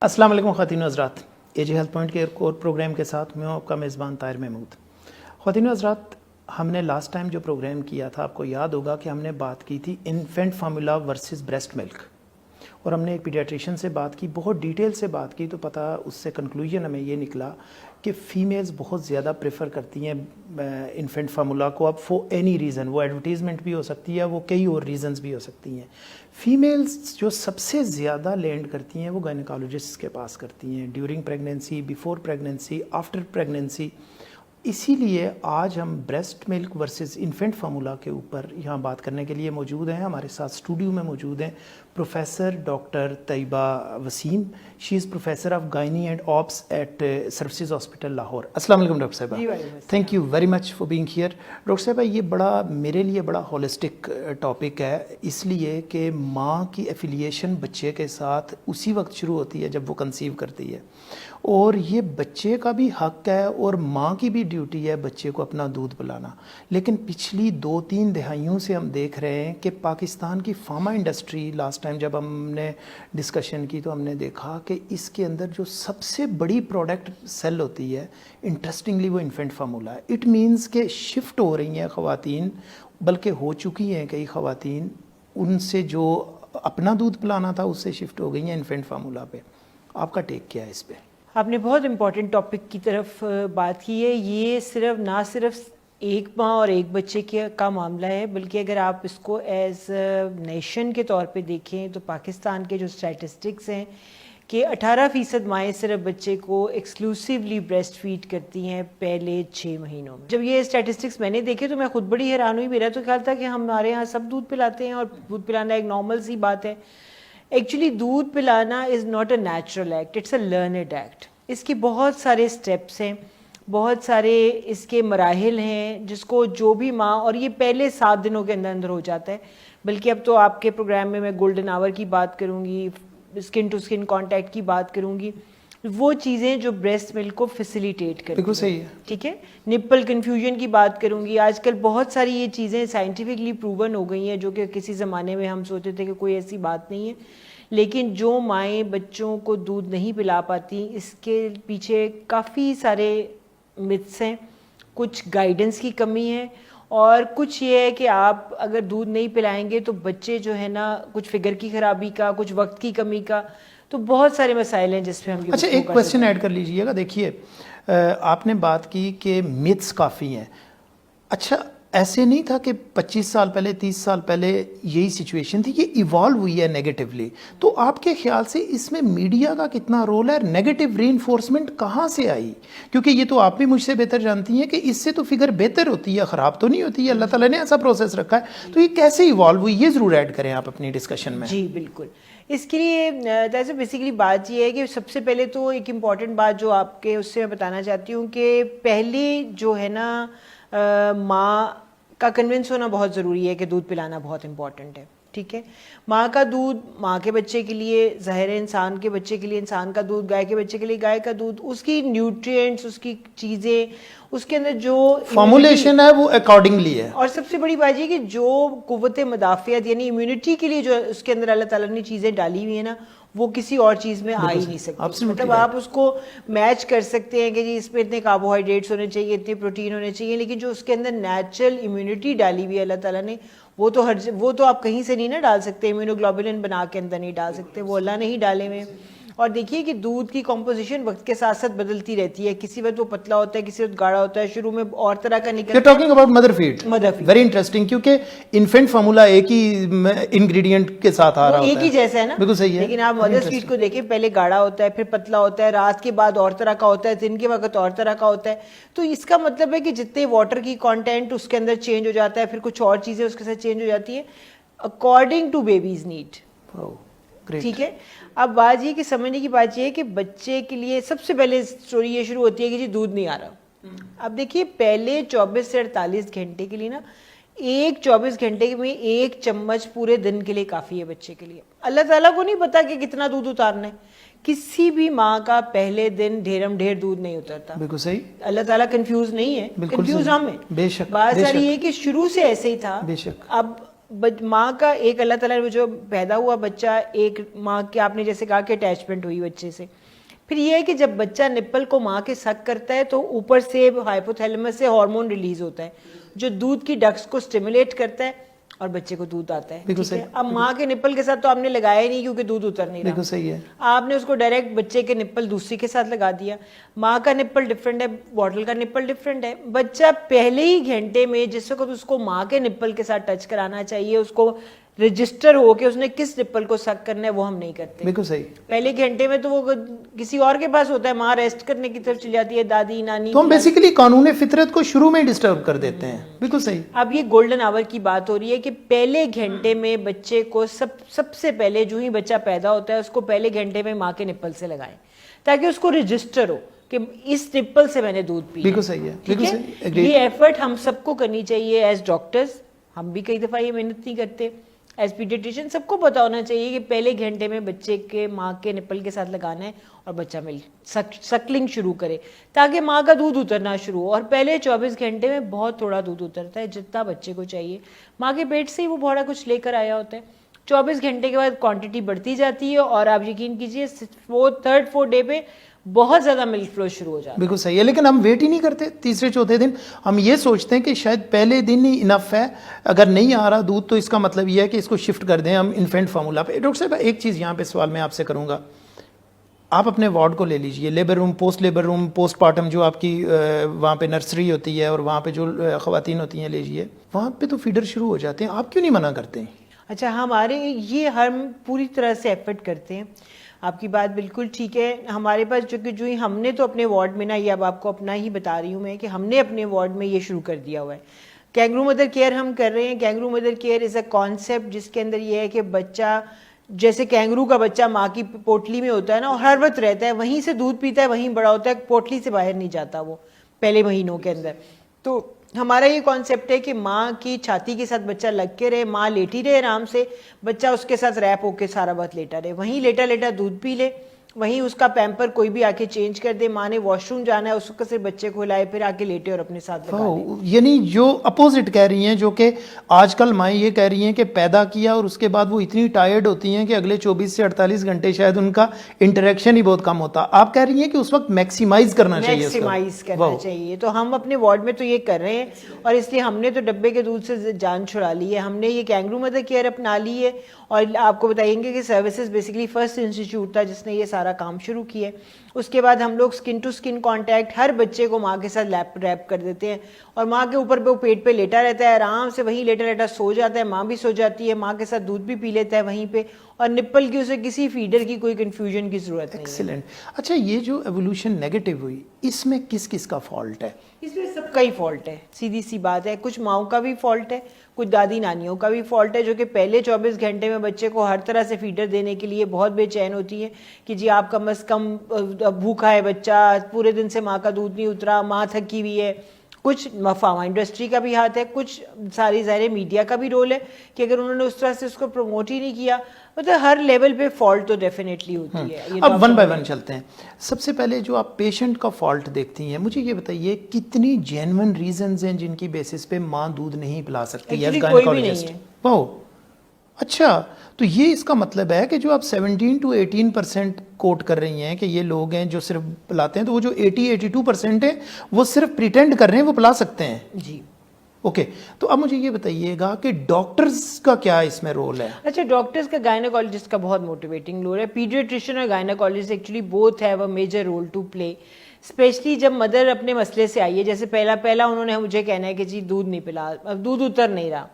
السلام علیکم خواتین و حضرات، اے جی ہیلتھ پوائنٹ کے کور پروگرام کے ساتھ میں ہوں آپ کا میزبان طاہر محمود۔ خواتین و حضرات، ہم نے لاسٹ ٹائم جو پروگرام کیا تھا آپ کو یاد ہوگا کہ ہم نے بات کی تھی انفینٹ فارمولا ورسز بریسٹ ملک، اور ہم نے ایک پیڈیاٹریشین سے بات کی، بہت ڈیٹیل سے بات کی، تو پتہ اس سے کنکلوژن ہمیں یہ نکلا کہ فیمیلز بہت زیادہ پریفر کرتی ہیں انفینٹ فارمولا کو، اب فور اینی ریزن، وہ ایڈورٹیزمنٹ بھی ہو سکتی ہے، وہ کئی اور ریزنز بھی ہو سکتی ہیں۔ فیمیلز جو سب سے زیادہ لینڈ کرتی ہیں وہ گائنیکالوجسٹ کے پاس کرتی ہیں، during pregnancy, before pregnancy, after pregnancy. اسی لیے آج ہم بریسٹ ملک ورسز انفینٹ فارمولا کے اوپر یہاں بات کرنے کے لیے موجود ہیں۔ ہمارے ساتھ اسٹوڈیو میں موجود ہیں professor doctor Tayyaba Waseem, she is professor of gynae and obs at services hospital Lahore. السلام علیکم ڈاکٹر صاحبہ، thank you very much for being here. Doctor صاحبہ، یہ بڑا میرے لیے بڑا ہولسٹک ٹاپک ہے، اس لیے کہ ماں کی ایفیلیشن بچے کے ساتھ اسی وقت شروع ہوتی ہے جب وہ کنسیو کرتی ہے، اور یہ بچے کا بھی حق ہے اور ماں کی بھی ڈیوٹی ہے بچے کو اپنا دودھ پلانا۔ لیکن پچھلی 2-3 دہائیوں سے ہم دیکھ رہے ہیں کہ پاکستان کی فارما انڈسٹری، لاسٹ ٹائم جب ہم نے ڈسکشن کی تو ہم نے دیکھا کہ اس کے اندر جو سب سے بڑی پروڈکٹ سیل ہوتی ہے انٹرسٹنگلی وہ انفینٹ فارمولا ہے۔ اٹ مینس کہ شفٹ ہو رہی ہیں خواتین، بلکہ ہو چکی ہیں کئی خواتین، ان سے جو اپنا دودھ پلانا تھا اس سے شفٹ ہو گئی ہیں انفینٹ فارمولا پہ۔ آپ کا ٹیک کیا ہے اس پہ؟ آپ نے بہت امپورٹنٹ ٹاپک کی طرف بات کی ہے۔ یہ نہ صرف ایک ماں اور ایک بچے کا معاملہ ہے، بلکہ اگر آپ اس کو ایز نیشن کے طور پہ دیکھیں تو پاکستان کے جو اسٹیٹسٹکس ہیں کہ 18% مائیں صرف بچے کو ایکسکلوسیولی بریسٹ فیڈ کرتی ہیں پہلے 6 مہینوں میں۔ جب یہ اسٹیٹسٹکس میں نے دیکھے تو میں خود بڑی حیران ہوئی۔ میرا تو خیال تھا کہ ہمارے یہاں سب دودھ پلاتے ہیں اور دودھ پلانا ایک نارمل سی بات ہے۔ ایکچولی دودھ پلانا is not a natural act, it's a learned act. اس کی بہت سارے سٹیپس ہیں، بہت سارے اس کے مراحل ہیں، جس کو جو بھی ماں، اور یہ پہلے 7 دنوں کے اندر اندر ہو جاتا ہے۔ بلکہ اب تو آپ کے پروگرام میں گولڈن آور کی بات کروں گی، اسکن ٹو اسکن کانٹیکٹ کی بات کروں گی، وہ چیزیں جو بریسٹ ملک کو فیسیلیٹیٹ کرتی ہیں۔ بالکل صحیح ہے، ٹھیک ہے۔ نپل کنفیوژن کی بات کروں گی۔ آج کل بہت ساری یہ چیزیں سائنٹیفکلی پروون ہو گئی ہیں، جو کہ کسی زمانے میں ہم سوچتے تھے کہ کوئی ایسی بات نہیں ہے۔ لیکن جو مائیں بچوں کو دودھ نہیں پلا پاتی، اس کے پیچھے کافی سارے متس ہیں، کچھ گائیڈنس کی کمی ہے، اور کچھ یہ ہے کہ آپ اگر دودھ نہیں پلائیں گے تو بچے جو ہے نا، کچھ فگر کی خرابی کا، کچھ وقت کی کمی کا، تو بہت سارے مسائل ہیں جس پہ ہم۔ اچھا، ایک کویسچن ایڈ کر لیجئے گا۔ دیکھیے، آپ نے بات کی کہ میتھس کافی ہیں۔ اچھا، ایسے نہیں تھا کہ 25 سال پہلے، 30 سال پہلے یہی سچویشن تھی، یہ ایوالو ہوئی ہے نیگیٹیولی، تو آپ کے خیال سے اس میں میڈیا کا کتنا رول ہے؟ نیگیٹو ری انفورسمنٹ کہاں سے آئی؟ کیونکہ یہ تو آپ بھی مجھ سے بہتر جانتی ہیں کہ اس سے تو فگر بہتر ہوتی ہے، خراب تو نہیں ہوتی ہے، اللہ تعالیٰ نے ایسا پروسیس رکھا ہے، تو یہ کیسے ایوالو ہوئی؟ یہ ضرور ایڈ کریں آپ اپنی ڈسکشن میں۔ جی بالکل۔ اس کے لیے جیسے بیسیکلی بات یہ ہے کہ سب سے پہلے تو ایک امپورٹنٹ بات جو آپ کے اس سے میں بتانا چاہتی ہوں کہ پہلے جو ہے نا، ماں کا کنونس ہونا بہت ضروری ہے کہ دودھ پلانا بہت امپورٹنٹ ہے۔ ٹھیک ہے۔ ماں کا دودھ ماں کے بچے کے لیے، ظاہر ہے انسان کے بچے کے لیے انسان کا دودھ، گائے کے بچے کے لیے گائے کا دودھ، اس کی نیوٹرینٹس، اس کی چیزیں، اس کے اندر جو فارمولیشن ہے وہ اکارڈنگلی ہے، اور سب سے بڑی بات یہ کہ جو قوت مدافعت یعنی امیونٹی کے لیے جو اس کے اندر اللہ تعالیٰ نے چیزیں ڈالی ہوئی ہیں نا، وہ کسی اور چیز میں آ ہی نہیں سکتی۔ مطلب آپ اس کو میچ کر سکتے ہیں کہ جی اس میں اتنے کاربوہائیڈریٹس ہونے چاہیے، اتنے پروٹین ہونے چاہیے، لیکن جو اس کے اندر نیچرل امیونٹی ڈالی ہوئی ہے اللہ تعالیٰ نے، وہ تو آپ کہیں سے نہیں نا ڈال سکتے، امیونوگلوبولن بنا کے اندر نہیں ڈال سکتے، وہ اللہ نے ہی ڈالے ہوئے۔ اور دیکھیے کہ دودھ کی کمپوزیشن وقت کے ساتھ ساتھ بدلتی رہتی ہے، کسی وقت وہ پتلا ہوتا ہے، کسی وقت گاڑھا ہوتا ہے، شروع میں اور طرح کا نکلتا ہے۔ Talking about mother feed, very interesting, کیونکہ انفینٹ فارمولا ایک ہی انگریڈینٹ کے ساتھ آ رہا ہوتا ہے، ایک ہی جیسا ہے نا، بالکل صحیح ہے۔ لیکن آپ مدر فیڈ کو دیکھیں، پہلے گاڑھا ہوتا ہے، پھر پتلا ہوتا ہے، رات کے بعد اور طرح کا ہوتا ہے، دن کے وقت اور طرح کا ہوتا ہے۔ تو اس کا مطلب ہے کہ جتنے واٹر کی کانٹینٹ اس کے اندر چینج ہو جاتا ہے، پھر کچھ اور چیزیں اس کے ساتھ چینج ہو جاتی ہیں اکارڈنگ ٹو بیبیز نیڈ۔ ٹھیک ہے۔ اب بات یہ کہ سمجھنے کی بات یہ ہے کہ بچے کے لیے سب سے پہلے اسٹوری یہ شروع ہوتی ہے کہ جی دودھ نہیں آ رہا۔ اب دیکھیے پہلے 24 سے 48 گھنٹے کے لیے نا، ایک 24 گھنٹے میں 1 چمچ پورے دن کے لیے کافی ہے بچے کے لیے۔ اللہ تعالیٰ کو نہیں پتا کہ کتنا دودھ اتارنا ہے، کسی بھی ماں کا پہلے دن ڈھیرم ڈھیر دودھ نہیں اترتا۔ بالکل صحیح، اللہ تعالیٰ کنفیوز نہیں ہے، کنفیوز ہم ہیں۔ بے شک، بات ساری یہ کہ شروع سے ایسے ہی تھا۔ بے شک۔ اب ماں کا ایک اللہ تعالیٰ نے جو پیدا ہوا بچہ، ایک ماں کے آپ نے جیسے کہا کہ اٹیچمنٹ ہوئی بچے سے. پھر یہ ہے کہ جب بچہ نپل کو ماں کے سک کرتا ہے تو اوپر سے ہائپوتھیلمس سے ہارمون ریلیز ہوتا ہے جو دودھ کی ڈکس کو سٹیمولیٹ کرتا ہے اور بچے کو دودھ آتا ہے. ٹھیک ہے، اب ماں کے نپل کے ساتھ تو آپ نے لگایا ہی نہیں کیونکہ دودھ اتر نہیں رہا. بالکل صحیح ہے. آپ نے اس کو ڈائریکٹ بچے کے نپل دوسری کے ساتھ لگا دیا. ماں کا نپل ڈفرینٹ ہے، بوٹل کا نپل ڈفرینٹ ہے. بچہ پہلے ہی گھنٹے میں جس وقت اس کو ماں کے نپل کے ساتھ ٹچ کرانا چاہیے، اس کو رجسٹر ہو کہ اس نے کس نپل کو سک کرنا ہے، وہ ہم نہیں کرتے. بالکل صحیح. پہلے گھنٹے میں تو وہ کسی اور کے پاس ہوتا ہے، ماں ریسٹ کرنے کی طرف چلی جاتی ہے، دادی نانی. تو ہم بیسیکلی قانون فطرت کو شروع میں ڈسٹرب کر دیتے ہیں. بالکل صحیح. اب یہ گولڈن آور کی بات ہو رہی ہے کہ پہلے گھنٹے میں بچے کو سب سے پہلے جو ہی بچہ پیدا ہوتا ہے اس کو پہلے گھنٹے میں ماں کے نپل سے لگائیں تاکہ اس کو رجسٹر ہو کہ اس نپل سے میں نے دودھ پیا. بالکل صحیح ہے. ٹھیک ہے، یہ ایفرٹ ہم سب کو کرنی چاہیے ایز ڈاکٹرز. ہم بھی کئی دفعہ یہ محنت نہیں کرتے. ایز پیڈیٹریشین سب کو پتا ہونا چاہیے کہ پہلے گھنٹے میں بچے کے ماں کے نپل کے ساتھ لگانا ہے اور بچہ سکلنگ شروع کرے تاکہ ماں کا دودھ اترنا شروع ہو. اور پہلے 24 گھنٹے میں بہت تھوڑا دودھ اترتا ہے جتنا بچے کو چاہیے. ماں کے پیٹ سے ہی وہ بڑا کچھ لے کر آیا ہوتا ہے. 24 گھنٹے کے بعد کوانٹٹی بڑھتی جاتی ہے اور آپ یقین کیجیے 3rd-4th ڈے پہ بہت زیادہ ملک فلو شروع ہو جاتا ہے. بالکل صحیح ہے. لیکن ہم ویٹ ہی نہیں کرتے تیسرے چوتھے دن. ہم یہ سوچتے ہیں کہ شاید پہلے دن ہی انف ہے، اگر نہیں آ رہا دودھ تو اس کا مطلب یہ ہے کہ اس کو شفٹ کر دیں ہم انفینٹ فارمولا پہ. ڈاکٹر صاحب ایک چیز یہاں پہ سوال میں آپ سے کروں گا. آپ اپنے وارڈ کو لے لیجئے، لیبر روم، پوسٹ لیبر روم، پوسٹ پارٹم جو آپ کی وہاں پہ نرسری ہوتی ہے اور وہاں پہ جو خواتین ہوتی ہیں لیجئے، وہاں پہ تو فیڈر شروع ہو جاتے ہیں. آپ کیوں نہیں منع کرتے ہیں؟ اچھا، ہمارے یہ ہم پوری طرح سے ایفرٹ کرتے ہیں. آپ کی بات بالکل ٹھیک ہے. ہمارے پاس جو ہی ہم نے تو اپنے وارڈ میں نا، یہ اب آپ کو اپنا ہی بتا رہی ہوں میں کہ ہم نے اپنے وارڈ میں یہ شروع کر دیا ہوا ہے. کینگرو مدر کیئر ہم کر رہے ہیں. Kangaroo mother care is a concept جس کے اندر یہ ہے کہ بچہ جیسے کینگرو کا بچہ ماں کی پوٹلی میں ہوتا ہے نا، اور ہر وقت رہتا ہے، وہیں سے دودھ پیتا ہے، وہیں بڑا ہوتا ہے، پوٹلی سے باہر نہیں جاتا وہ پہلے مہینوں کے اندر. تو ہمارا یہ کانسیپٹ ہے کہ ماں کی چھاتی کے ساتھ بچہ لگ کے رہے، ماں لیٹی رہے آرام سے، بچہ اس کے ساتھ ریپ ہو کے سارا وقت لیٹا رہے، وہیں لیٹا لیٹا دودھ پی لے، وہیں اس کا پیمپر کوئی بھی آ کے چینج کر دے. ماں نے واش روم جانا ہے اس وقت صرف بچے کو ہلائے، پھر آ کے لیٹے اور اپنے ساتھ لگا لے. یعنی جو اپوزٹ کہہ رہی ہیں، جو کہ آج کل مائیں یہ کہہ رہی ہیں کہ پیدا کیا اور اس کے بعد وہ اتنی ٹائرڈ ہوتی ہیں کہ اگلے 24 سے 48 گھنٹے شاید ان کا انٹریکشن ہی بہت کم ہوتا. آپ کہہ رہی ہیں کہ اس وقت میکسیمائز کرنا چاہیے، میکسیمائز کرنا چاہیے. تو ہم اپنے وارڈ میں تو یہ کر رہے ہیں اور اس لیے ہم نے تو ڈبے کے دودھ سے جان چھڑا لی ہے. ہم نے یہ کینگرو مدر کیئر اپنا لی ہے اور آپ کو بتائیں گے کہ سروسز بیسیکلی فرسٹ انسٹیٹیوٹ تھا جس نے یہ سارا کام شروع کیا. اس کے بعد ہم لوگ سکن ٹو سکن کانٹیکٹ ہر بچے کو ماں کے ساتھ ریپ کر دیتے ہیں اور ماں کے اوپر پہ وہ پیٹ پہ لیٹا رہتا ہے، آرام سے وہیں لیٹا لیٹا سو جاتا ہے. ماں بھی سو جاتی ہے، ماں کے ساتھ دودھ بھی پی لیتا ہے وہیں پہ، اور نپل کی اسے کسی فیڈر کی کوئی کنفیوژن کی ضرورت نہیں. ایکسیلنٹ. اچھا، یہ جو ایوولوشن نیگیٹو ہوئی، اس میں کس کس کا فالٹ ہے؟ اس میں سب کا ہی فالٹ ہے، سیدھی سی بات ہے. کچھ ماؤں کا بھی فالٹ ہے، کچھ دادی نانیوں کا بھی فالٹ ہے جو کہ پہلے 24 گھنٹے میں بچے کو ہر طرح سے فیڈر دینے کے لیے بہت بے چین ہوتی ہے کہ جی آپ کم از کم بھوکا ہے بچہ، پورے دن سے ماں کا دودھ نہیں اترا، ماں تھکی ہوئی ہے. کچھ فارما انڈسٹری کا بھی ہاتھ ہے، کچھ ساری ظاہر میڈیا کا بھی رول ہے کہ اگر انہوں نے اس طرح سے اس کو پروموٹ ہی نہیں کیا. مطلب ہر لیول پہ فالٹ تو ڈیفینیٹلی ہوتی ہے. اب ون بائی ون چلتے ہیں. سب سے پہلے جو آپ پیشنٹ کا فالٹ دیکھتی ہیں، مجھے یہ بتائیے کتنی جینون ریزنز ہیں جن کی بیسس پہ ماں دودھ نہیں پلا سکتی ہے؟ کوئی بھی نہیں ہے. واو، اچھا. تو یہ اس کا مطلب ہے کہ جو آپ 17 to 18% کوٹ کر رہی ہیں کہ یہ لوگ ہیں جو صرف پلاتے ہیں، تو وہ جو 80-82% ہیں وہ صرف پریٹینڈ کر رہے ہیں وہ پلا سکتے ہیں. جی اوکے. تو اب مجھے یہ بتائیے گا کہ ڈاکٹرز کا کیا اس میں رول ہے؟ اچھا، ڈاکٹرز کا گائنیکالوجسٹ کا بہت موٹیویٹنگ رول ہے. پیڈیٹریشین اور gynaecologist actually both have a major role to play, especially جب مدر اپنے مسئلے سے آئی ہے. جیسے پہلا انہوں نے مجھے کہنا ہے کہ جی دودھ نہیں پلا، اب دودھ اتر نہیں رہا،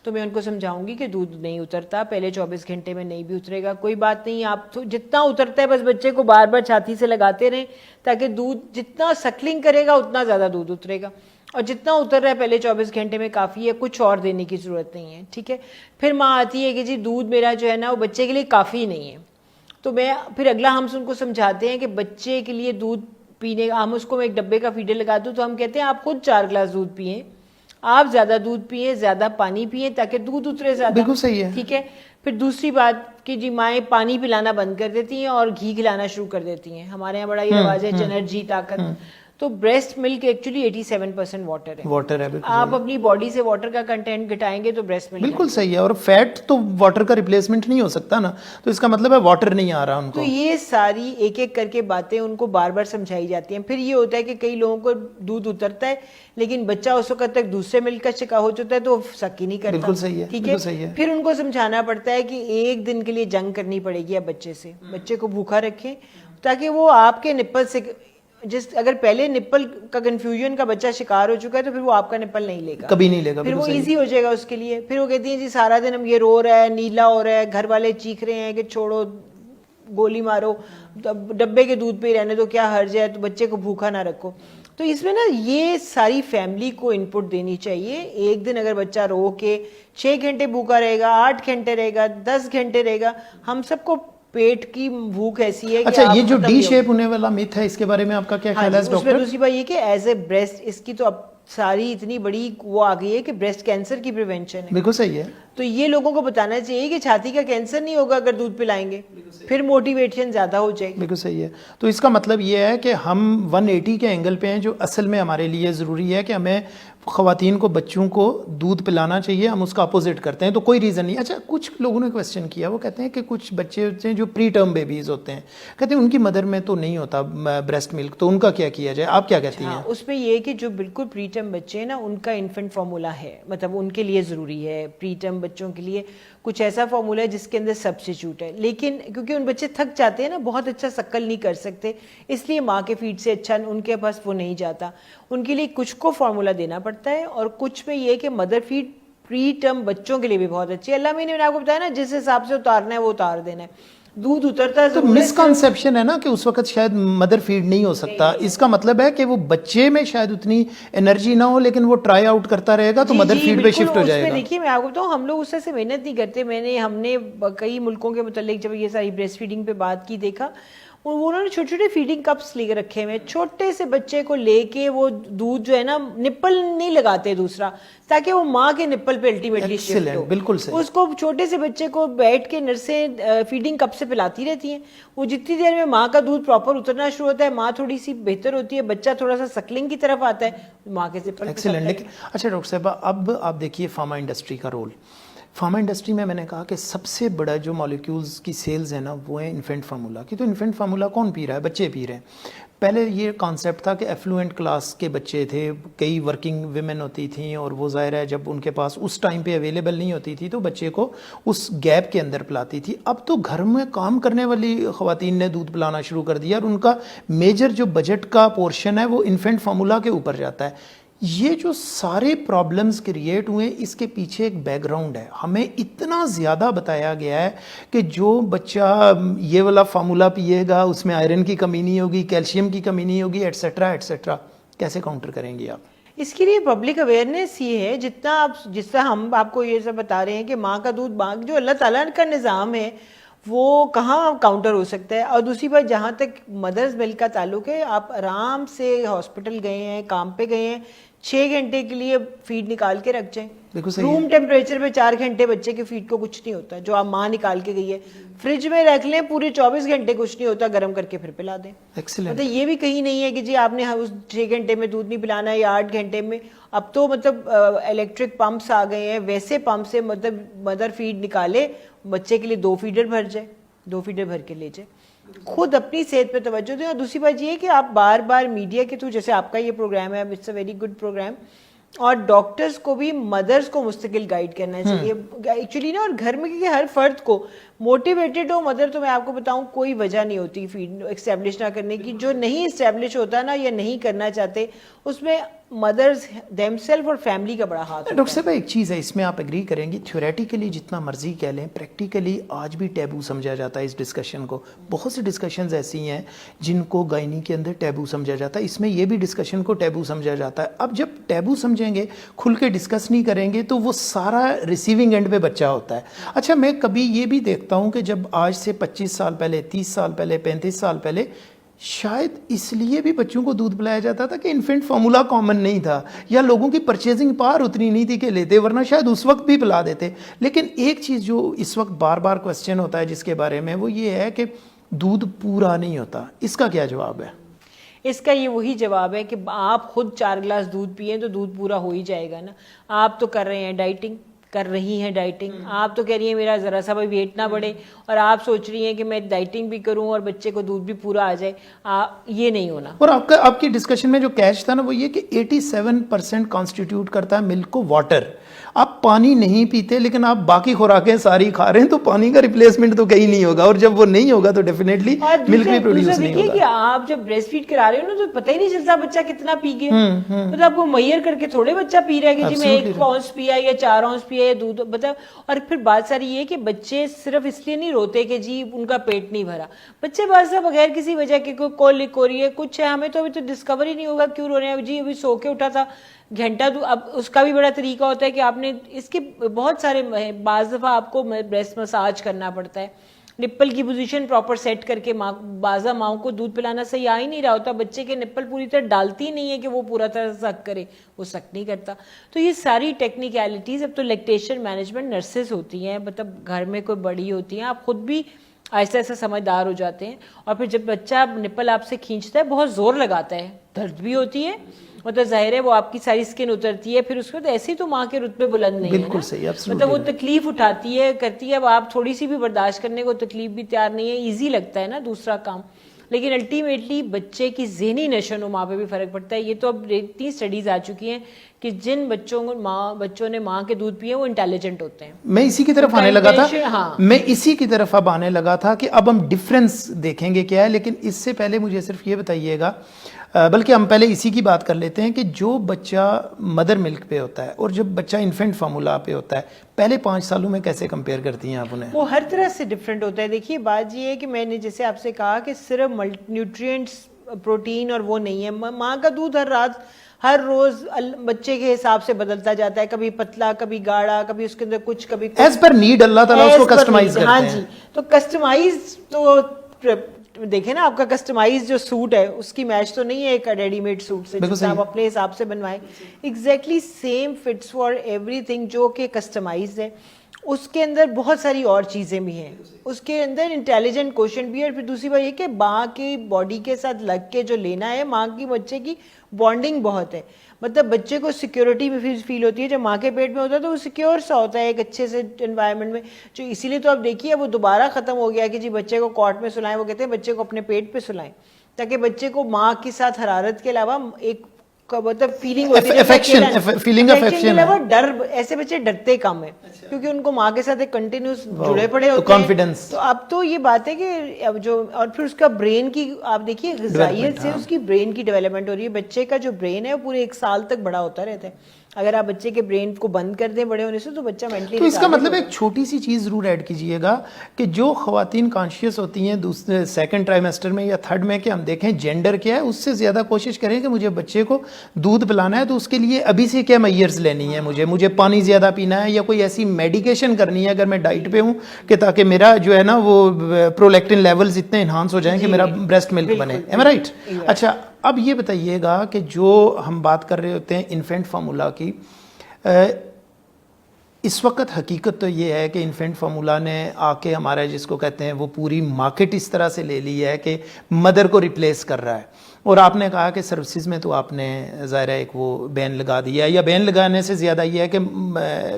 تو میں ان کو سمجھاؤں گی کہ دودھ نہیں اترتا، پہلے 24 گھنٹے میں نہیں بھی اترے گا، کوئی بات نہیں. آپ جتنا اترتا ہے بس بچے کو بار بار چھاتی سے لگاتے رہیں تاکہ دودھ جتنا سکلنگ کرے گا اتنا زیادہ دودھ اترے گا، اور جتنا اتر رہا ہے پہلے 24 گھنٹے میں کافی ہے، کچھ اور دینے کی ضرورت نہیں ہے. ٹھیک ہے. پھر ماں آتی ہے کہ جی دودھ میرا جو ہے نا وہ بچے کے لیے کافی نہیں ہے، تو میں پھر اگلا ہم ان کو سمجھاتے ہیں کہ بچے کے لیے دودھ پینے، ہم اس کو ایک ڈبے کا فیڈر لگا دوں تو ہم کہتے ہیں آپ خود 4 گلاس دودھ پئیں، آپ زیادہ دودھ پئیں، زیادہ پانی پئیں تاکہ دودھ اترے زیادہ. بالکل صحیح ہے. ٹھیک ہے. پھر دوسری بات کہ جی مائیں پانی پلانا بند کر دیتی ہیں اور گھی کھلانا شروع کر دیتی ہیں. ہمارے یہاں بڑا یہ رواج ہے چنرجی طاقت، تو بریسٹ ملک ایکچولی 87% واٹر ہے. واٹر ہے. آپ اپنی باڈی سے واٹر کا کنٹینٹ گھٹائیں گے تو بریسٹ ملک بالکل صحیح ہے. اور فیٹ تو واٹر کا ریپلیسمنٹ نہیں ہو سکتا نا, تو اس کا مطلب ہے واٹر نہیں آ رہا ان کو. تو یہ ساری ایک ایک کر کے باتیں ان کو بار بار سمجھائی جاتی ہیں. پھر یہ ہوتا ہے کہ کئی لوگوں کو دودھ اترتا ہے لیکن بچہ اس وقت تک دوسرے ملک کا شکار ہو چکا ہے تو وہ سک ہی نہیں کرتا. بالکل صحیح ہے, ٹھیک بالکل صحیح ہے. پھر ان کو سمجھانا پڑتا ہے کہ ایک دن کے لیے جنگ کرنی پڑے گی اب بچے سے, بچے کو بھوکا رکھیں تاکہ وہ آپ کے نپل سے اگر پہلے نپل کا کنفیوژن کا بچہ شکار ہو چکا ہے تو پھر وہ آپ کا نپل نہیں لے گا, کبھی نہیں لے گا. پھر وہ ایزی ہو جائے گا اس کے لیے. پھر وہ کہتی ہیں جی سارا دن ہم یہ رو رہا ہے, نیلا ہو رہا ہے, گھر والے چیخ رہے ہیں کہ چھوڑو گولی مارو, ڈبے کے دودھ پہ ہی رہنے تو کیا حرج ہے, تو بچے کو بھوکا نہ رکھو. تو اس میں نا یہ ساری فیملی کو ان پٹ دینی چاہیے. ایک دن اگر بچہ رو کے 6 گھنٹے بھوکا رہے گا, 8 گھنٹے رہے گا, 10 گھنٹے رہے گا, ہم سب کو پیٹ کی بھوک ایسی ہے کہ اچھا, یہ جو ڈی شیپ ہونے والا میتھ ہے اس کے بارے میں آپ کا کیا خیال ہے ڈاکٹر؟ اس میں دوسری بات یہ کہ ایز اے بریسٹ اس کی تو اب ساری اتنی بڑی وہ آ گئی ہے کہ بریسٹ کینسر کی پریونشن ہے. بالکل صحیح ہے. تو یہ لوگوں کو بتانا چاہیے کہ چھاتی کا کینسر نہیں ہوگا اگر دودھ پلائیں گے, پھر موٹیویشن زیادہ ہو جائے گی. بالکل صحیح ہے. تو اس کا مطلب یہ ہے کہ ہم 180 کے اینگل پہ ہیں جو اصل میں ہمارے لیے ضروری ہے کہ ہمیں خواتین کو بچوں کو دودھ پلانا چاہیے, ہم اس کا اپوزٹ کرتے ہیں تو کوئی ریزن نہیں. اچھا, کچھ لوگوں نے کویسچن کیا, وہ کہتے ہیں کہ کچھ بچے ہوتے ہیں جو پری ٹرم بیبیز ہوتے ہیں, کہتے ہیں ان کی مدر میں تو نہیں ہوتا بریسٹ ملک, تو ان کا کیا کیا جائے, آپ کیا کہتی ہیں؟ اس میں یہ کہ جو بالکل پری ٹرم بچے ہیں نا ان کا انفنٹ فارمولا ہے, مطلب ان کے لیے ضروری ہے. پری ٹرم بچوں کے لیے کچھ ایسا فارمولا ہے جس کے اندر سبسٹیچیوٹ ہے, لیکن کیونکہ ان بچے تھک جاتے ہیں نا, بہت اچھا سکل نہیں کر سکتے, اس لیے ماں کے فیڈ سے اچھا ان کے پاس وہ نہیں جاتا. ان کے لیے کچھ کو فارمولا دینا پڑتا ہے, اور کچھ میں یہ کہ مدر فیڈ پری ٹرم بچوں کے لیے بھی بہت اچھی ہے. اللہ میں نے آپ کو بتایا نا جس حساب سے اتارنا ہے وہ اتار دینا ہے. دودھ اترتا ہے تو مس کنسیپشن ہے نا کہ اس وقت شاید مدر فیڈ نہیں ہو سکتا. اس کا مطلب ہے کہ وہ بچے میں شاید اتنی انرجی نہ ہو لیکن وہ ٹرائی آؤٹ کرتا رہے گا تو مدر فیڈ پہ شفٹ ہو جائے گا. دیکھیے میں آپ کو بتاؤں, ہم لوگ اس سے محنت نہیں کرتے. ہم نے کئی ملکوں کے متعلق جب یہ ساری بریسٹ فیڈنگ پہ بات کی, دیکھا انہوں نے چھوٹے چھوٹے فیڈنگ کپس لے کے رکھے ہوئے, چھوٹے سے بچے کو لے کے وہ دودھ جو ہے نا نپل نہیں لگاتے دوسرا, تاکہ وہ ماں کے نپل پہ الٹیمیٹلی شفٹ ہو. بالکل صحیح. اس کو چھوٹے سے بچے کو بیٹھ کے نرسیں فیڈنگ کپ سے پلاتی رہتی ہیں. وہ جتنی دیر میں ماں کا دودھ پراپر اترنا شروع ہوتا ہے, ماں تھوڑی سی بہتر ہوتی ہے, بچہ تھوڑا سا سکلنگ کی طرف آتا ہے, ماں کے نپل. ایکسیلنٹ. اچھا ڈاکٹر صاحبہ, اب آپ دیکھیے فارما انڈسٹری کا رول. فارما انڈسٹری میں نے کہا کہ سب سے بڑا جو مالیکیولز کی سیلز ہے نا وہ ہے انفینٹ فارمولا کی. تو انفینٹ فارمولا کون پی رہا ہے؟ بچے پی رہے ہیں. پہلے یہ کانسیپٹ تھا کہ ایفلوئنٹ کلاس کے بچے تھے, کئی ورکنگ ویمن ہوتی تھیں, اور وہ ظاہر ہے جب ان کے پاس اس ٹائم پہ اویلیبل نہیں ہوتی تھی تو بچے کو اس گیپ کے اندر پلاتی تھی. اب تو گھر میں کام کرنے والی خواتین نے دودھ پلانا شروع کر دیا, اور ان کا میجر جو بجٹ کا پورشن ہے وہ انفینٹ فارمولا کے اوپر جاتا ہے. یہ جو سارے پرابلمز کریٹ ہوئے اس کے پیچھے ایک بیک گراؤنڈ ہے. ہمیں اتنا زیادہ بتایا گیا ہے کہ جو بچہ یہ والا فارمولا پیے گا اس میں آئرن کی کمی نہیں ہوگی, کیلشیم کی کمی نہیں ہوگی, ایٹسیٹرا ایٹسیٹرا. کیسے کاؤنٹر کریں گے آپ؟ اس کے لیے پبلک اویئرنیس یہ ہے, جس طرح ہم آپ کو یہ سب بتا رہے ہیں کہ ماں کا دودھ جو اللہ تعالیٰ کا نظام ہے وہ کہاں کاؤنٹر ہو سکتا ہے. اور دوسری بات, جہاں تک مدرز ملک کا تعلق ہے, آپ آرام سے ہاسپٹل گئے ہیں, کام پہ گئے ہیں, 6 گھنٹے کے لیے فیڈ نکال کے رکھ جائیں. روم ٹیمپریچر پہ 4 گھنٹے بچے کے فیڈ کو کچھ نہیں ہوتا, جو آپ ماں نکال کے گئی ہے. فریج میں رکھ لیں, پورے 24 گھنٹے کچھ نہیں ہوتا, گرم کر کے پھر پلا دیں. مطلب یہ بھی کہیں نہیں ہے کہ جی آپ نے 6 گھنٹے میں دودھ نہیں پلانا ہے یا 8 گھنٹے میں. اب تو مطلب الیکٹرک پمپس آ گئے ہیں, ویسے پمپ سے مطلب مدر فیڈ نکالے, بچے کے لیے 2 فیڈر بھر جائے, 2 فیڈر بھر کے لے جائے. خود اپنی صحت پہ توجہ دیں. اور دوسری بات یہ ہے کہ آپ بار بار میڈیا کے تھرو, جیسے آپ کا یہ پروگرام ہے, it's a very good programme, اور ڈاکٹرز کو بھی مدرز کو مستقل گائیڈ کرنا چاہیے ایکچولی نا. اور گھر میں کیونکہ ہر فرد کو موٹیویٹڈ ہو مدر, تو میں آپ کو بتاؤں کوئی وجہ نہیں ہوتی فیڈ اسٹیبلش نہ کرنے کی. جو نہیں اسٹیبلش ہوتا نا یا نہیں کرنا چاہتے, اس میں مدرز دیم سیلف اور فیملی کا بڑا ہاتھ ہوتا ہے. ڈاکٹر صاحب ایک چیز ہے, اس میں آپ ایگری کریں گی, تھیوریٹیکلی جتنا مرضی کہہ لیں, پریکٹیکلی آج بھی ٹیبو سمجھا جاتا ہے اس ڈسکشن کو. بہت سی ڈسکشنز ایسی ہیں جن کو گائنی کے اندر ٹیبو سمجھا جاتا ہے, اس میں یہ بھی ڈسکشن کو ٹیبو سمجھا جاتا ہے. اب جب ٹیبو سمجھیں گے, کھل کے ڈسکس نہیں کریں گے, تو وہ سارا ریسیونگ اینڈ پہ بچہ ہوتا ہے. اچھا, میں کبھی یہ بھی دیکھتا ہوں کہ جب آج سے 25 سال پہلے, 30 سال پہلے, 35 سال پہلے شاید اس لیے بھی بچوں کو دودھ پلایا جاتا تھا کہ انفینٹ فارمولا کامن نہیں تھا, یا لوگوں کی پرچیزنگ پاور اتنی نہیں تھی کہ لیتے, ورنہ شاید اس وقت بھی پلا دیتے. لیکن ایک چیز جو اس وقت بار بار کوسچن ہوتا ہے جس کے بارے میں, وہ یہ ہے کہ دودھ پورا نہیں ہوتا. اس کا کیا جواب ہے؟ اس کا یہ وہی جواب ہے کہ آپ خود 4 گلاس دودھ پئیں تو دودھ پورا ہو ہی جائے گا نا. آپ تو کر رہے ہیں ڈائٹنگ، کر رہی ہیں ڈائٹنگ، آپ تو کہہ رہی ہیں میرا ذرا سا بھی ویٹ نہ بڑھے، اور آپ سوچ رہی ہیں کہ میں ڈائٹنگ بھی کروں اور بچے کو دودھ بھی پورا آ جائے. یہ نہیں ہونا. اور آپ کی ڈسکشن میں جو کیچ تھا نا وہ یہ کہ 87% کانسٹیٹیوٹ کرتا ہے ملک کو واٹر. آپ پانی نہیں پیتے لیکن آپ باقی خوراکیں ساری کھا رہے ہیں تو پانی کا ریپلیسمنٹ تو کہیں نہیں ہوگا, اور جب وہ نہیں ہوگا تو ڈیفینیٹلی ملک بھی پروڈیوس نہیں ہوگا. کہ آپ جب بریسٹ فیڈ کرا رہے ہو نا تو پتہ ہی نہیں چلتا بچہ کتنا پی گیا. مطلب آپ کو میئر کر کے تھوڑے بچہ پی رہا ہے کہ جی میں 1 اونس پیا یا 4 اونس پیا یا دودھ مطلب. اور پھر بات ساری یہ کہ بچے صرف اس لیے نہیں روتے کہ جی ان کا پیٹ نہیں بھرا. بچے بعض بغیر کسی وجہ کے کوئی کول لکھ ہو رہی ہے کچھ ہے, ہمیں تو ابھی تو ڈسکور ہی نہیں ہوگا کیوں رو رہے ہیں. جی ابھی سو کے اٹھا تھا گھنٹہ. اب اس کا بھی بڑا طریقہ ہوتا ہے کہ آپ نے اس کے بہت سارے, بعض دفعہ آپ کو بریسٹ مساج کرنا پڑتا ہے, نپل کی پوزیشن پراپر سیٹ کر کے. بعض ماؤں کو دودھ پلانا صحیح آ ہی نہیں رہا ہوتا, بچے کے نپل پوری طرح ڈالتی نہیں ہے کہ وہ پورا طرح سک کرے, وہ سک نہیں کرتا. تو یہ ساری ٹیکنیکلٹیز, اب تو لیکٹیشن مینجمنٹ نرسز ہوتی ہیں, مطلب گھر میں کوئی بڑی ہوتی ہیں, آپ خود بھی آہستہ آہستہ سمجھدار ہو جاتے ہیں. اور پھر جب بچہ نپل آپ سے کھینچتا ہے بہت زور لگاتا ہے, درد بھی ہوتی ہے, مطلب ظاہر ہے وہ آپ کی ساری اسکن اترتی ہے, پھر اس کے بعد ایسے ہی تو ماں کے رتبے بلند نہیں ہے. بالکل صحیح, مطلب وہ تکلیف اٹھاتی ہے کرتی ہے, اب آپ تھوڑی سی بھی برداشت کرنے کو تکلیف بھی تیار نہیں ہے. ایزی لگتا ہے نا دوسرا کام, لیکن الٹیمیٹلی بچے کی ذہنی نشو و نما پہ بھی فرق پڑتا ہے. یہ تو اب اتنی اسٹڈیز آ چکی ہیں کہ جن بچوں نے ماں کے دودھ پیے وہ انٹیلیجنٹ ہوتے ہیں. میں اسی کی طرف آنے لگا تھا کہ اب ہم ڈفرینس دیکھیں گے کیا ہے. لیکن اس سے پہلے مجھے صرف یہ بتائیے گا, بلکہ ہم پہلے اسی کی بات کر لیتے ہیں کہ جو بچہ مدر ملک پہ ہوتا ہے اور جب بچہ انفینٹ فارمولا پہ ہوتا ہے, پہلے 5 سالوں میں کیسے کمپیئر کرتی ہیں آپ انہیں؟ وہ ہر طرح سے ڈفرینٹ ہوتا ہے. دیکھیے بات یہ ہے کہ میں نے جیسے آپ سے کہا کہ صرف نیوٹرینٹس پروٹین اور وہ نہیں ہے. ماں کا دودھ ہر روز بچے کے حساب سے بدلتا جاتا ہے, کبھی پتلا کبھی گاڑھا, کبھی اس کے اندر کچھ, کبھی ایز پر نیڈ اللہ تعالیٰ اس کو کسٹمائز کرتے ہیں. ہاں جی, تو کسٹمائز تو دیکھیں نا, آپ کا کسٹمائز جو سوٹ ہے اس کی میچ تو نہیں ہے ایک ریڈی میڈ سوٹ سے جس آپ اپنے حساب سے بنوائیں. Exactly same fits for everything جو کہ کسٹمائز ہے. اس کے اندر بہت ساری اور چیزیں بھی ہیں, اس کے اندر انٹیلیجنٹ کوشن بھی ہے. اور پھر دوسری بات یہ کہ ماں کی باڈی کے ساتھ لگ کے جو لینا ہے, ماں کی بچے کی بانڈنگ بہت ہے. مطلب بچے کو سیکیورٹی بھی فیل ہوتی ہے جب ماں کے پیٹ میں ہوتا ہے, تو وہ سیکیور سا ہوتا ہے ایک اچھے سے انوائرمنٹ میں. جو اسی لیے تو اب دیکھیے وہ دوبارہ ختم ہو گیا کہ جی بچے کو کاٹ میں سلائیں. وہ کہتے ہیں بچے کو اپنے پیٹ پہ سلائیں تاکہ بچے کو ماں کے ساتھ حرارت کے علاوہ ایک مطلب فیلنگ ہوتی ہے, فیلنگ کے علاوہ ڈر. ایسے بچے ڈرتے کم ہیں کیونکہ ان کو ماں کے ساتھ ایک کنٹینیوس جڑے پڑے ہوتے ہیں. تو اب تو یہ بات ہے کہ اب جو, اور پھر اس کا برین کی آپ دیکھیے غذائیت سے اس کی برین کی ڈیولپمنٹ ہو رہی ہے. بچے کا جو برین ہے وہ پورے 1 سال تک بڑا ہوتا رہتا ہے. اگر آپ بچے کے برین کو بند کر دیں بڑے ہونے سے تو بچہ مینٹلی, تو اس کا مطلب ایک چھوٹی سی چیز ضرور ایڈ کیجئے گا کہ جو خواتین کانشیس ہوتی ہیں دوسرے 2nd ٹرائمیسٹر میں یا 3rd میں کہ ہم دیکھیں جینڈر کیا ہے, اس سے زیادہ کوشش کریں کہ مجھے بچے کو دودھ پلانا ہے تو اس کے لیے ابھی سے کیا میئرز لینی ہے, مجھے پانی زیادہ پینا ہے یا کوئی ایسی میڈیکیشن کرنی ہے اگر میں ڈائٹ پہ ہوں کہ تاکہ میرا جو ہے نا وہ پرولیکٹن لیولز اتنے انہانس ہو جائیں کہ میرا بریسٹ ملک بنے. ایم آئی رائٹ؟ اچھا اب یہ بتائیے گا کہ جو ہم بات کر رہے ہوتے ہیں انفینٹ فارمولا کی, اس وقت حقیقت تو یہ ہے کہ انفینٹ فارمولا نے آ کے ہمارا جس کو کہتے ہیں وہ پوری مارکیٹ اس طرح سے لے لی ہے کہ مدر کو ریپلیس کر رہا ہے. اور آپ نے کہا کہ سروسز میں تو آپ نے ظاہر ہے ایک وہ بین لگا دیا ہے, یا بین لگانے سے زیادہ یہ ہے کہ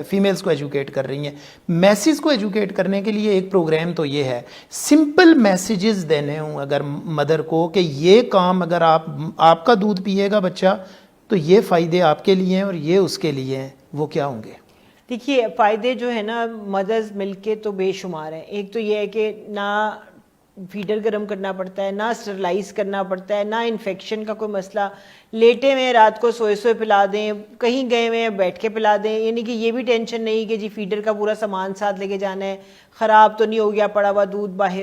فیمیلز کو ایجوکیٹ کر رہی ہیں. میسیز کو ایجوکیٹ کرنے کے لیے ایک پروگرام تو یہ ہے, سمپل میسیجز دینے ہوں اگر مدر کو کہ یہ کام اگر آپ کا دودھ پیے گا بچہ تو یہ فائدے آپ کے لیے ہیں اور یہ اس کے لیے ہیں, وہ کیا ہوں گے؟ دیکھیے فائدے جو ہے نا مدرز ملک کے تو بے شمار ہیں. ایک تو یہ ہے کہ نہ فیڈر گرم کرنا پڑتا ہے, نہ اسٹرلائز کرنا پڑتا ہے, نہ انفیکشن کا کوئی مسئلہ. لیٹے میں رات کو سوئے پلا دیں, کہیں گئے ہوئے بیٹھ کے پلا دیں, یعنی کہ یہ بھی ٹینشن نہیں کہ جی فیڈر کا پورا سامان ساتھ لے کے جانا ہے, خراب تو نہیں ہو گیا پڑا ہوا دودھ باہر.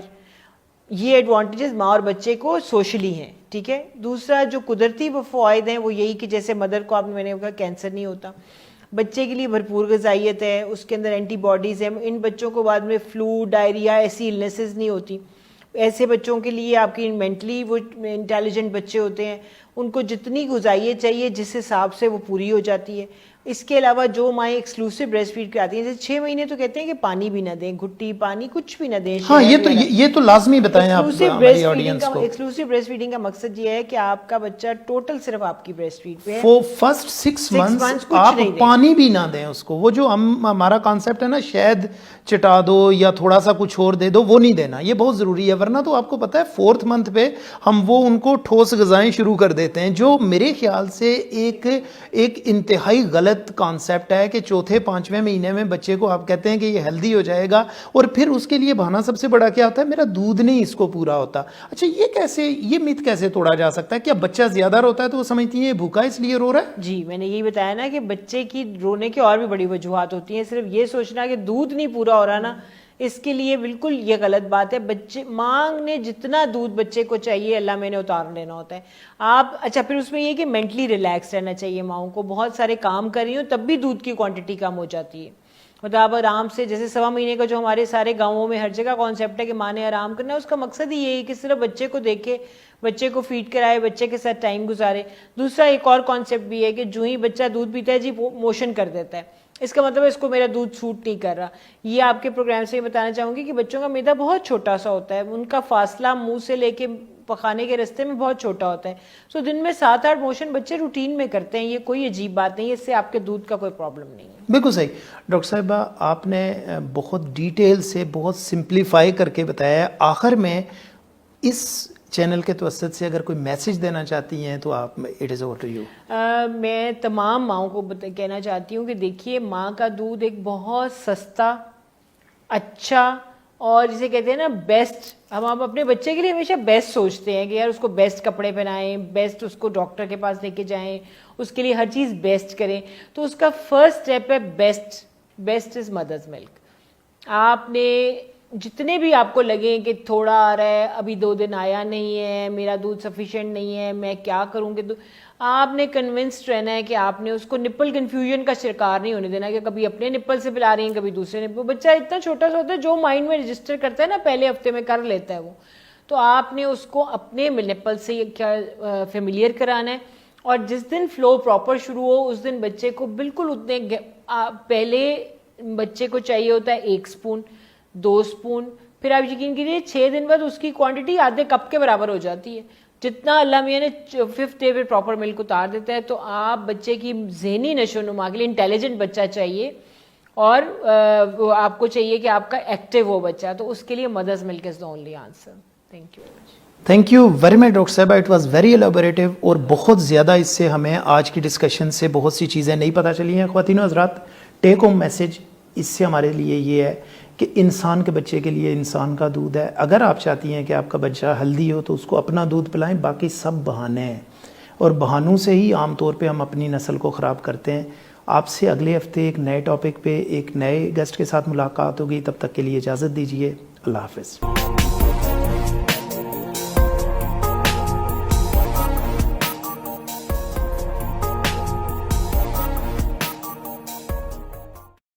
یہ ایڈوانٹیجز ماں اور بچے کو سوشلی ہیں. ٹھیک ہے. دوسرا جو قدرتی وہ فوائد ہیں وہ یہی کہ جیسے مدر کو میں نے کہا کینسر نہیں ہوتا, بچے کے لیے بھرپور غذائیت ہے, اس کے اندر اینٹی باڈیز ہیں, ان بچوں کو بعد میں فلو ڈائریا ایسی النیسز نہیں ہوتی. ایسے بچوں کے لیے آپ کی مینٹلی وہ انٹیلیجنٹ بچے ہوتے ہیں, ان کو جتنی غذائیت چاہیے جس حساب سے وہ پوری ہو جاتی ہے. اس کے علاوہ جو مائیں ایکسکلوسیو بریسٹ فیڈ کراتی ہیں، جیسے 6 مہینے تو کہتے ہیں کہ پانی بھی نہ دیں، گھٹی پانی کچھ بھی نہ دیں. ہاں یہ تو لازمی بتائیں آپ ہماری آڈینس کو. ایکسکلوسیو بریسٹ فیڈنگ کا مقصد یہ ہے کہ آپ کا بچہ ٹوٹل صرف آپ کی بریسٹ فیڈ پہ ہے. فرسٹ 6 months آپ پانی بھی نہ دیں اس کو. وہ جو ہمارا کانسیپٹ ہے نا شہد چٹا دو یا تھوڑا سا کچھ اور دے دو، وہ نہیں دینا. یہ بہت ضروری ہے، ورنہ تو آپ کو پتہ ہے 4th month پہ ہم وہ ان کو ٹھوس غذائیں شروع کر دیتے ہیں، جو میرے خیال سے ایک انتہائی غلط کانسیپٹ ہے کہ چوتھے 5ویں مہینے میں بچے کو آپ کہتے ہیں کہ یہ ہیلدی ہو جائے گا، اور پھر اس کے لیے بہانہ سب سے بڑا کیا ہوتا ہے، میرا دودھ نہیں اس کو پورا ہوتا. اچھا یہ میتھ کیسے توڑا جا سکتا ہے؟ کیا بچہ زیادہ روتا ہے تو وہ سمجھتی ہیں بھوکا اس لیے رو رہا ہے؟ جی میں نے یہی بتایا نا کہ بچے کی رونے کی اور بھی بڑی وجوہات ہوتی ہیں. صرف یہ سوچنا کہ دودھ نہیں پورا ہو رہا نا، اس کے لیے بالکل یہ غلط بات ہے. بچے ماں نے جتنا دودھ بچے کو چاہیے اللہ میں نے اتار لینا ہوتا ہے. آپ اچھا پھر اس میں یہ کہ مینٹلی ریلیکس رہنا چاہیے ماؤں کو. بہت سارے کام کر رہی ہوں تب بھی دودھ کی کوانٹٹی کم ہو جاتی ہے. مطلب آپ آرام سے، جیسے 1.25 مہینے کا جو ہمارے سارے گاؤں میں ہر جگہ کانسیپٹ ہے کہ ماں نے آرام کرنا ہے، اس کا مقصد ہی یہی ہے کہ صرف بچے کو دیکھے، بچے کو فیڈ کرائے، بچے کے ساتھ ٹائم گزارے. دوسرا ایک اور کانسیپٹ بھی ہے کہ جو ہی بچہ دودھ پیتا ہے جی موشن کر دیتا ہے، اس کا مطلب ہے اس کو میرا دودھ سوٹ نہیں کر رہا. یہ آپ کے پروگرام سے یہ بتانا چاہوں گی کہ بچوں کا معدہ بہت چھوٹا سا ہوتا ہے، ان کا فاصلہ منہ سے لے کے پخانے کے راستے میں بہت چھوٹا ہوتا ہے. سو دن میں 7-8 موشن بچے روٹین میں کرتے ہیں. یہ کوئی عجیب بات نہیں ہے، اس سے آپ کے دودھ کا کوئی پرابلم نہیں ہے. بالکل صحیح. ڈاکٹر صاحبہ آپ نے بہت ڈیٹیل سے بہت سمپلیفائی کر کے بتایا ہے. آخر میں اس چینل کے توسط سے اگر کوئی میسج دینا چاہتی ہیں تو آپ it is over to you. میں تمام ماؤں کو کہنا چاہتی ہوں کہ دیکھیے ماں کا دودھ ایک بہت سستا، اچھا اور جسے کہتے ہیں نا بیسٹ. ہم اپنے بچے کے لیے ہمیشہ بیسٹ سوچتے ہیں کہ یار اس کو بیسٹ کپڑے پہنائیں، بیسٹ اس کو ڈاکٹر کے پاس لے کے جائیں، اس کے لیے ہر چیز بیسٹ کریں. تو اس کا فرسٹ اسٹیپ ہے بیسٹ از مدرز ملک. آپ نے جتنے بھی آپ کو لگیں کہ تھوڑا آ رہا ہے، ابھی 2 دن آیا نہیں ہے، میرا دودھ سفیشینٹ نہیں ہے، میں کیا کروں کہ آپ نے کنونسڈ رہنا ہے کہ آپ نے اس کو نپل کنفیوژن کا شکار نہیں ہونے دینا کہ کبھی اپنے نپل سے پلا رہی ہیں کبھی دوسرے نپل. بچہ اتنا چھوٹا سا ہوتا ہے جو مائنڈ میں رجسٹر کرتا ہے نا پہلے ہفتے میں کر لیتا ہے وہ. تو آپ نے اس کو اپنے نپل سے کیا فیملیئر کرانا ہے، اور جس دن فلو پراپر شروع ہو اس دن بچے کو بالکل اتنے پہلے بچے کو چاہیے ہوتا ہے 1 اسپون 2 اسپون، پھر آپ یقین کیجیے 6 دن بعد اس کی کوانٹٹی آدھے کپ کے برابر ہو جاتی ہے. جتنا اللہ میاں نے 5th ڈے پہ پراپر ملک اتار دیتا ہے. تو آپ بچے کی ذہنی نشو و نما کے لیے انٹیلیجنٹ بچہ چاہیے، اور آپ کو چاہیے کہ آپ کا ایکٹیو ہو بچہ، تو اس کے لیے mother's milk is the only answer. Thank you. Thank you very much doctor صاحبہ. اٹ واز ویری ایلیبوریٹو اور بہت زیادہ اس سے ہمیں آج کی ڈسکشن سے بہت سی چیزیں نہیں پتہ چلی ہیں. خواتین و حضرات، ٹیک ہوم میسج اس سے ہمارے لیے یہ ہے کہ انسان کے بچے کے لیے انسان کا دودھ ہے. اگر آپ چاہتی ہیں کہ آپ کا بچہ ہیلدی ہو تو اس کو اپنا دودھ پلائیں، باقی سب بہانے ہیں، اور بہانوں سے ہی عام طور پہ ہم اپنی نسل کو خراب کرتے ہیں. آپ سے اگلے ہفتے ایک نئے ٹاپک پہ ایک نئے گیسٹ کے ساتھ ملاقات ہوگی. تب تک کے لیے اجازت دیجیے. اللہ حافظ.